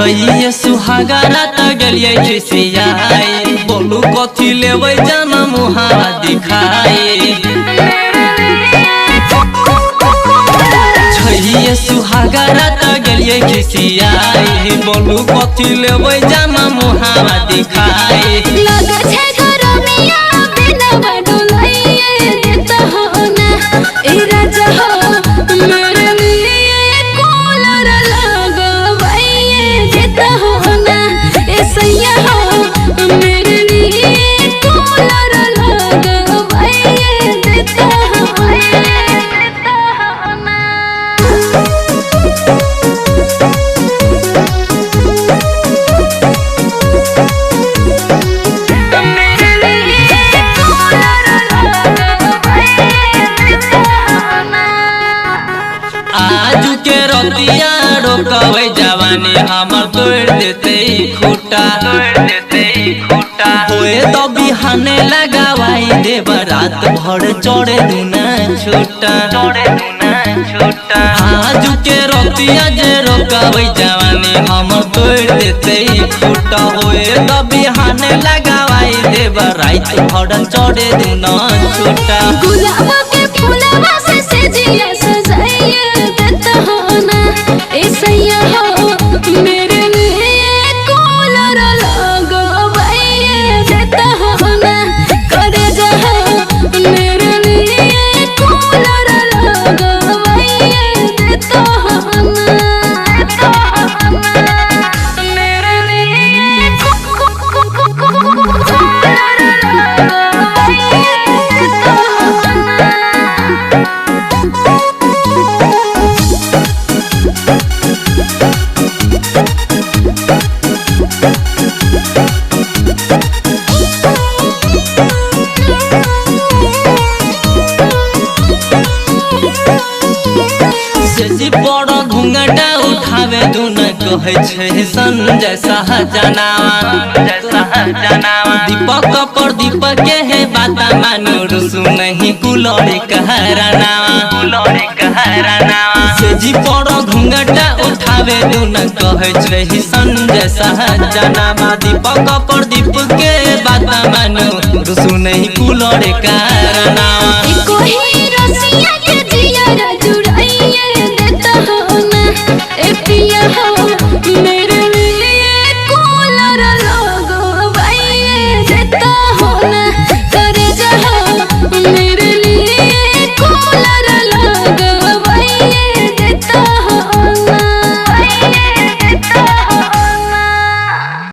छैये सुहागरा त गेलिए खिसियाई बोलू कथी लेबै जाना मुहावा दिखाई छैये सुहागरा त गेलिए खिसियाई बोलू कथी लेबै जाना मुहावा दिखाई लगे छे गरमिया बिना बडुलइए देता हो ना ए राजा हो मेरे लिए कूलर लगवाइए देता हो ना ए सैया हो मेरे लिए कूलर लगवाइए देता हो ना आज के रतिया रोकवे जवानी हमर तोड़ देते खूटा होए तो बिहाने लगावाई देब रात भर चढ़े दुना छोटा आज के रतिया जे रोकवे जवानी हमर तोड़ देते खूटा होए तो बिहाने लगावाई देब रात भर चढ़े दुना छोटा गुलाब के फूलवा से सजिया सजाइए देता हो ना ए सैया हो मेरे लिए कूलर लगवाइए देता हो ना करे जहाँ मेरे लिए कूलर लगवाइए देता हो ना मेरे लिए कूलर लगवाइए देता हो ना से बड़ घूंघटा उठावे दुन कहे छे संजय सहजनावा दीपक पर दीपक के है बाता मानो रुसु नहीं कुलर कहरानावा से जी बड़ घूंघटा उठावे दुन कहे छे संजय सहजनावा दीपक पर दीपक के बाता मानो रुसु नहीं कुलर कहरानावा कोई